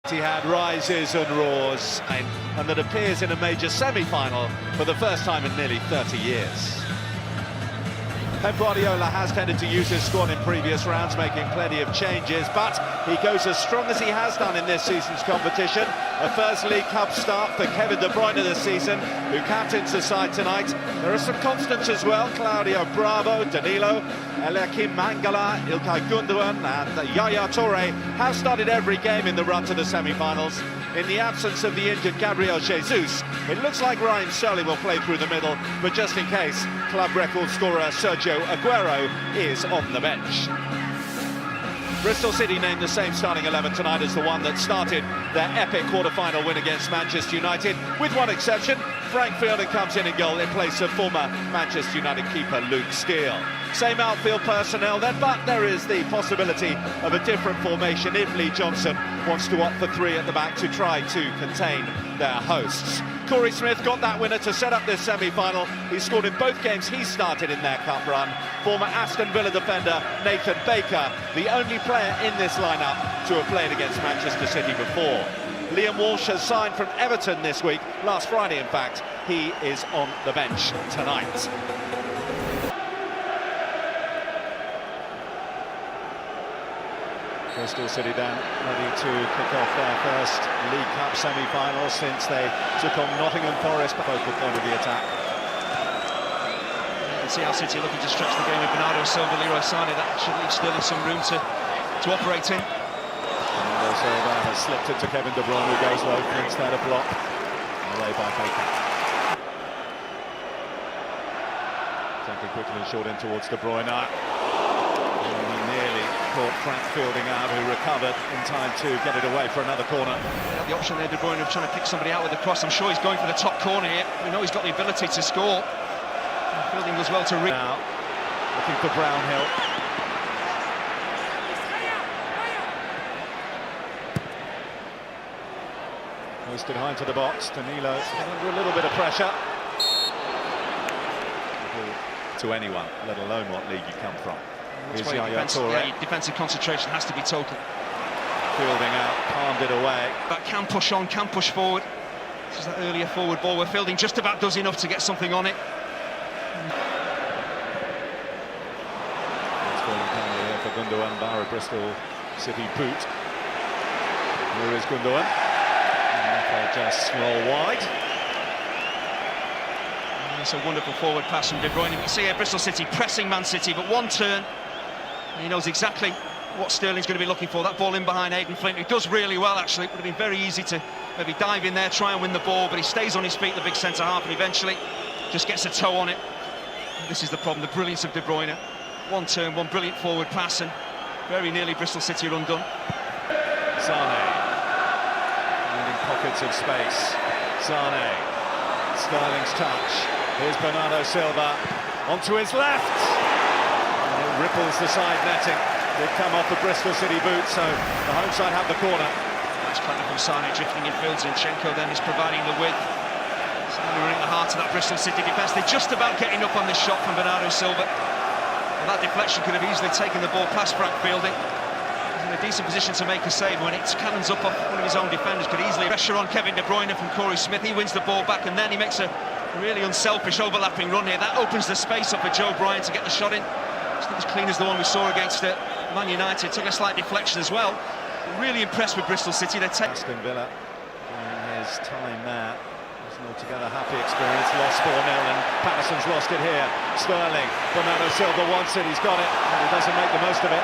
He had rises and roars, and that appears in a major semi-final for the first time in nearly 30 years. Pep Guardiola has tended to use his squad in previous rounds, making plenty of changes, but he goes as strong as he has done in this season's competition. A first League Cup start for Kevin De Bruyne this season, who captains the side tonight. There are some constants as well: Claudio Bravo, Danilo, Eliakim Mangala, Ilkay Gundogan and Yaya Toure have started every game in the run to the semi-finals. In the absence of the injured Gabriel Jesus, it looks like Raheem Sterling will play through the middle, but just in case, club record scorer Sergio Aguero is on the bench. Bristol City named the same starting 11 tonight as the one that started their epic quarter-final win against Manchester United, with one exception. Frank Fielding comes in goal in place of former Manchester United keeper Luke Steele. Same outfield personnel then, but there is the possibility of a different formation if Lee Johnson wants to opt for three at the back to try to contain their hosts. Corey Smith got that winner to set up this semi-final. He scored in both games he started in their cup run. Former Aston Villa defender Nathan Baker, the only player in this lineup to have played against Manchester City before. Liam Walsh has signed from Everton this week, last Friday in fact. He is on the bench tonight. Bristol City then ready to kick off their first League Cup semi-final since they took on Nottingham Forest, focal point of the attack. You can see how City are looking to stretch the game with Bernardo Silva, Leroy Sané. That should leave Sterling some room to operate in. Bernardo Silva has slipped it to Kevin De Bruyne, who goes low, instead of block. Away by Baker. Taking quickly and short in towards De Bruyne. Caught Frank Fielding out, who recovered in time to get it away for another corner. The option there, De Bruyne, of trying to pick somebody out with the cross. I'm sure he's going for the top corner here. We know he's got the ability to score. And Fielding was well to read. Now, looking for Brownhill. Hoisted high into the box. Danilo under a little bit of pressure. To anyone, let alone what league you come from. That's why defensive concentration has to be total. Fielding out, palmed it away. But can push on, can push forward. This is that earlier forward ball where Fielding just about does enough to get something on it. It's falling penalty here for Gundogan, bar a Bristol City boot. Here is Gundogan. And just roll wide. It's a wonderful forward pass from De Bruyne. You can see here Bristol City pressing Man City, but one turn. And he knows exactly what Sterling's going to be looking for. That ball in behind Aidan Flint, who does really well actually. It would have been very easy to maybe dive in there, try and win the ball, but he stays on his feet, the big centre-half, and eventually just gets a toe on it. And this is the problem, the brilliance of De Bruyne. One turn, one brilliant forward pass, and very nearly Bristol City are undone. Sané, finding pockets of space. Sané, Sterling's touch. Here's Bernardo Silva, onto his left. Ripples the side netting. They've come off the Bristol City boot, so the home side have the corner. Nice planning from Sané, drifting in field. Zinchenko then is providing the width. Sané running the heart of that Bristol City defence. They're just about getting up on this shot from Bernardo Silva. Well, that deflection could have easily taken the ball past Frank Fielding. He's in a decent position to make a save when it cannons up off one of his own defenders. Could easily pressure on Kevin De Bruyne from Corey Smith. He wins the ball back, and then he makes a really unselfish overlapping run here. That opens the space up for Joe Bryan to get the shot in. It's not as clean as the one we saw against Man United. Took a slight deflection as well. Really impressed with Bristol City. They're Aston Villa in his time there. It was an altogether happy experience. Lost 4-0 and Patterson's lost it here. Sterling, Bernardo Silva wants it. He's got it, and he doesn't make the most of it.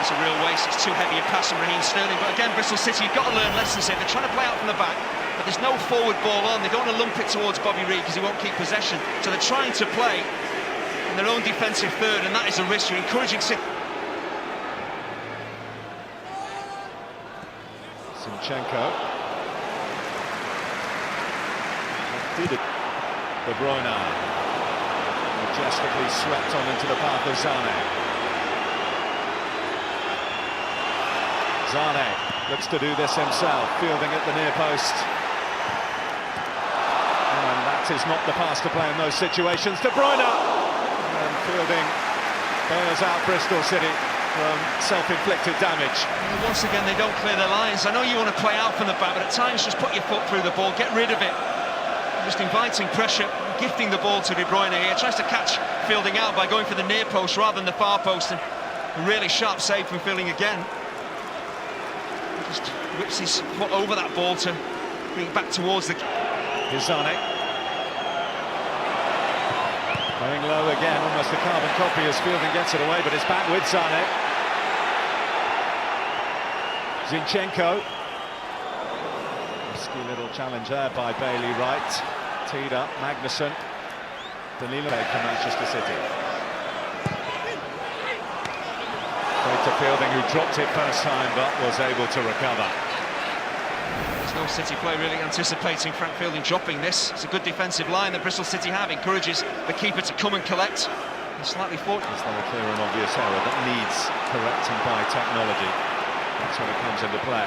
That's a real waste. It's too heavy a pass from Raheem Sterling. But again, Bristol City, you've got to learn lessons here. They're trying to play out from the back, but there's no forward ball on. They don't want to lump it towards Bobby Reid because he won't keep possession. So they're trying to play in their own defensive third, and that is a risk. You're encouraging City. Zinchenko. Did it. De Bruyne. Majestically swept on into the path of Sané. Sané looks to do this himself, fielding at the near post. And that is not the pass to play in those situations. De Bruyne! And Fielding bails out Bristol City. from self-inflicted damage. And once again, they don't clear their lines. I know you want to play out from the back, but at times just put your foot through the ball, get rid of it. Just inviting pressure, gifting the ball to De Bruyne here. Tries to catch Fielding out by going for the near post rather than the far post, and a really sharp save from Fielding again. He just whips his foot over that ball to bring it back towards the... Here's Zane. Going low again, almost a carbon copy as Fielding gets it away, but it's back with Zane. Zinchenko. Risky little challenge there by Bailey Wright. Teed up, Magnussen. Danilo for Manchester City. Straight to Fielding, who dropped it first time but was able to recover. There's no City player really anticipating Frank Fielding dropping this. It's a good defensive line that Bristol City have. Encourages the keeper to come and collect. He's slightly forward. Is there a clear and obvious error that needs correcting by technology? That's when it comes into play.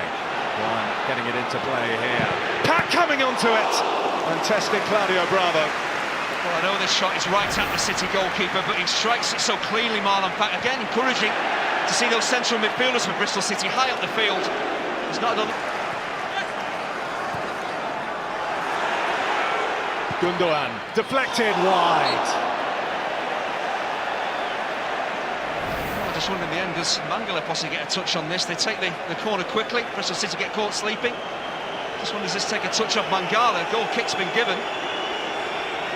One getting it into play here. Pat coming onto it and testing Claudio Bravo. Well, I know this shot is right at the City goalkeeper, but he strikes it so cleanly, Marlon Pat. Again, encouraging to see those central midfielders for Bristol City high up the field. He's not done. Gundogan deflected wide. I just wonder in the end, does Mangala possibly get a touch on this? They take the corner quickly. Bristol City get caught sleeping. Just wonder, does this take a touch off Mangala? Goal kick's been given.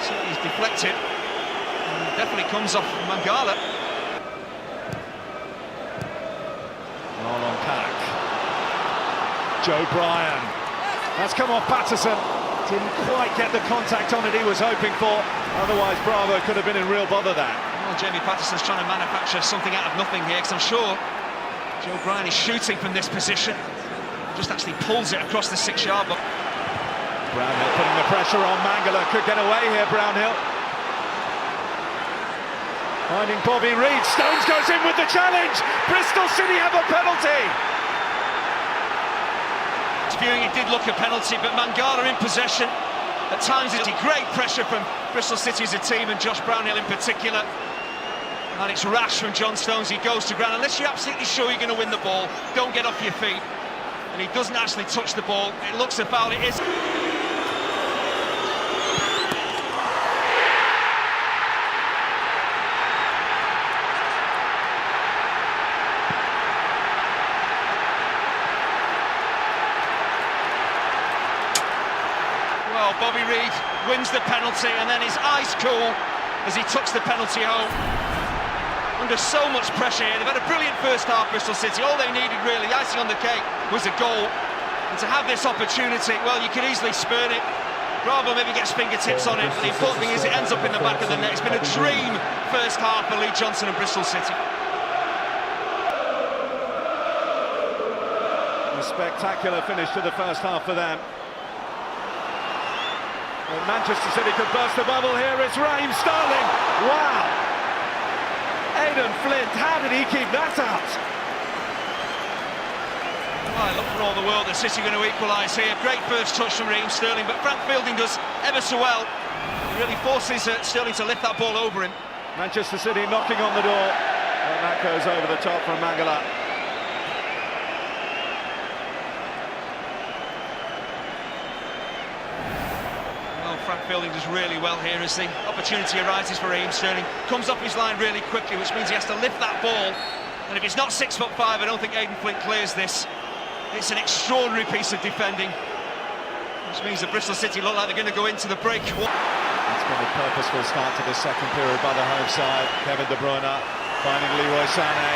So he's deflected. And definitely comes off Mangala. Marlon Pack. Joe Bryan. That's come off Patterson. Didn't quite get the contact on it he was hoping for. Otherwise, Bravo could have been in real bother there. Well, Jamie Patterson's trying to manufacture something out of nothing here, because I'm sure Joe Bryan is shooting from this position. He just actually pulls it across the 6-yard box. Brownhill putting the pressure on. Mangala could get away here, Brownhill. Finding Bobby Reid. Stones goes in with the challenge. Bristol City have a penalty. Viewing it did look a penalty, but Mangala in possession. At times it's great pressure from Bristol City as a team, and Josh Brownhill in particular. And it's rash from John Stones. He goes to ground. Unless you're absolutely sure you're going to win the ball, don't get off your feet. And he doesn't actually touch the ball. It looks a foul. It is. Well, Bobby Reid wins the penalty, and then his eyes cool as he tucks the penalty home. Under so much pressure here. They've had a brilliant first half, Bristol City. All they needed really, icing on the cake, was a goal. And to have this opportunity, well, you could easily spurn it. Bravo maybe gets fingertips on it, but the important thing is it ends up in the back of the net. It's been a dream first half for Lee Johnson and Bristol City. A spectacular finish to the first half for them. Well, Manchester City could burst the bubble here. It's Raheem Sterling. Wow! Aidan Flint, how did he keep that out? Well, I look for all the world that City are going to equalise here. Great first touch from Raheem Sterling, but Frank Fielding does ever so well. He really forces Sterling to lift that ball over him. Manchester City knocking on the door, and that goes over the top from Mangala. Frank Fielding does really well here as the opportunity arises for Raheem Sterling. Comes up his line really quickly, which means he has to lift that ball. And if it's not 6'5", I don't think Aidan Flint clears this. It's an extraordinary piece of defending, which means that Bristol City look like they're going to go into the break. It's been a purposeful start to the second period by the home side. Kevin De Bruyne finding Leroy Sané.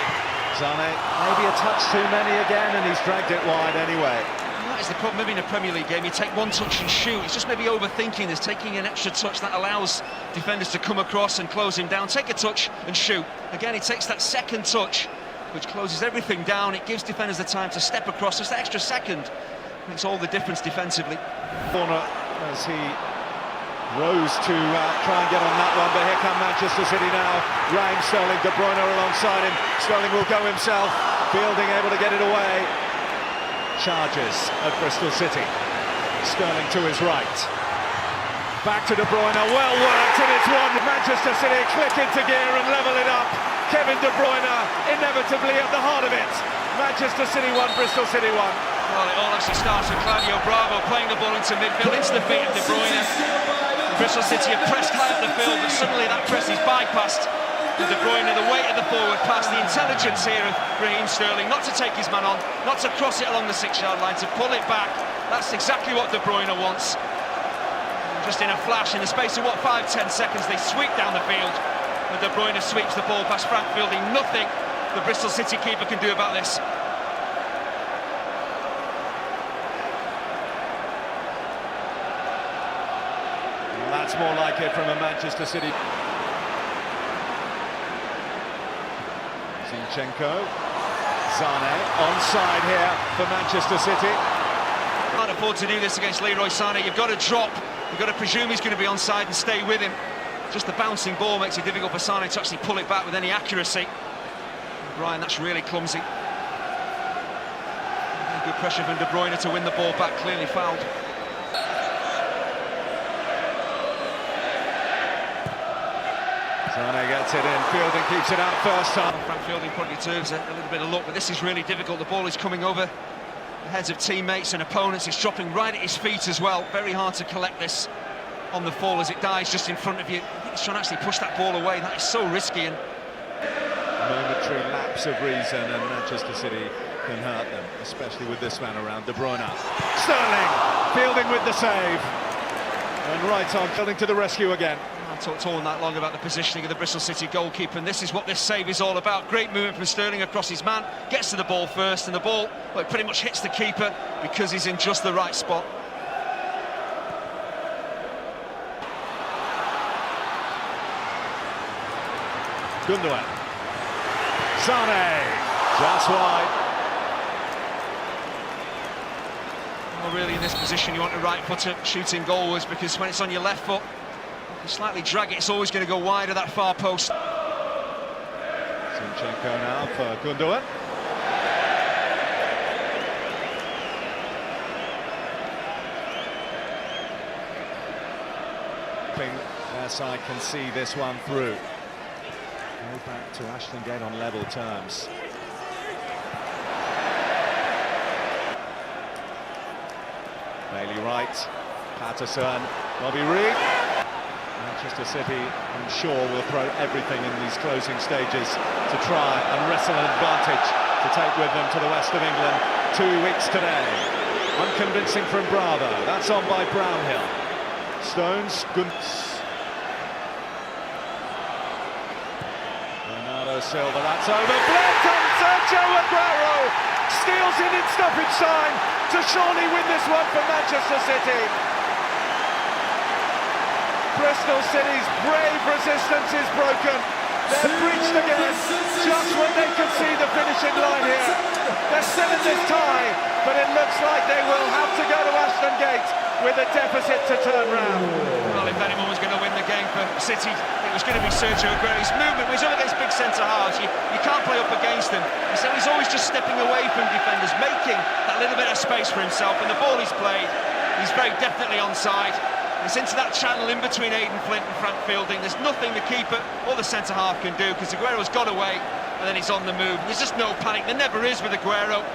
Sané, maybe a touch too many again, and he's dragged it wide anyway. That is the problem. Maybe in a Premier League game you take one touch and shoot. It's just maybe overthinking this, taking an extra touch that allows defenders to come across and close him down. Take a touch and shoot. Again, he takes that second touch, which closes everything down. It gives defenders the time to step across. Just that extra second makes all the difference defensively. Corner as he rose to try and get on that one, but here come Manchester City now. Raheem Sterling, De Bruyne alongside him. Sterling will go himself. Fielding able to get it away. Charges at Bristol City. Sterling to his right. Back to De Bruyne, well worked, and it's one. Manchester City click into gear and level it up. Kevin De Bruyne inevitably at the heart of it. Manchester City 1, Bristol City 1. Well, it all actually starts with Claudio Bravo playing the ball into midfield, into the feet of De Bruyne. Bristol City have pressed high up the field, but suddenly that press is bypassed. And De Bruyne, the weight of the forward pass, the intelligence here of Raheem Sterling, not to take his man on, not to cross it along the 6-yard line, to pull it back. That's exactly what De Bruyne wants. Just in a flash, in the space of, 5-10 seconds, they sweep down the field. And De Bruyne sweeps the ball past Frank Fielding. Nothing the Bristol City keeper can do about this. Well, that's more like it from a Manchester City. Zinchenko, Sané, onside here for Manchester City. Can't afford to do this against Leroy Sané. You've got to drop, you've got to presume he's going to be onside and stay with him. Just the bouncing ball makes it difficult for Sané to actually pull it back with any accuracy. Brian, that's really clumsy. Good pressure from De Bruyne to win the ball back, clearly fouled. Sané gets it in, Fielding keeps it out first time. Frank Fielding probably deserves a little bit of luck, but this is really difficult. The ball is coming over the heads of teammates and opponents. It's dropping right at his feet as well. Very hard to collect this on the fall as it dies just in front of you. I think he's trying to actually push that ball away. That is so risky. And momentary lapse of reason, and Manchester City can hurt them, especially with this man around. De Bruyne, Sterling, Fielding with the save, and right on, Fielding to the rescue again. I talked all night long about the positioning of the Bristol City goalkeeper, and this is what this save is all about. Great movement from Sterling across his man, gets to the ball first, and the ball, well, it pretty much hits the keeper because he's in just the right spot. Gundogan, Sané, just wide. Well, really in this position you want a right footer shooting goalwards, because when it's on your left foot, you slightly drag it, it's always going to go wide of that far post. Zinchenko now for Gundogan. Their side can see this one through. Go back to Ashton Gate on level terms. Bailey Wright, Patterson, Bobby Reed. Manchester City, I'm sure, will throw everything in these closing stages to try and wrestle an advantage to take with them to the west of England 2 weeks today. Unconvincing from Bravo, that's on by Brownhill. Stones, Bernardo Silva, that's over. Blanton, Sergio Aguero steals it in stoppage time to surely win this one for Manchester City. Bristol City's brave resistance is broken. They're breached again, just when they can see the finishing line here. They're still in this tie, but it looks like they will have to go to Ashton Gate with a deficit to turn round. Well, if anyone was going to win the game for City, it was going to be Sergio Aguero. His movement, when he's up against big centre-halves, you can't play up against him. So he's always just stepping away from defenders, making that little bit of space for himself. And the ball he's played, he's very definitely onside. It's into that channel in between Aidan Flint and Frank Fielding. There's nothing the keeper or the centre-half can do, because Aguero's got away and then he's on the move. There's just no panic. There never is with Aguero.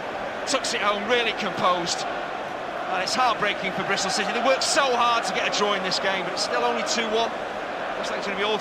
Tucks it home, really composed. And it's heartbreaking for Bristol City. They worked so hard to get a draw in this game, but it's still only 2-1. Looks like it's going to be all to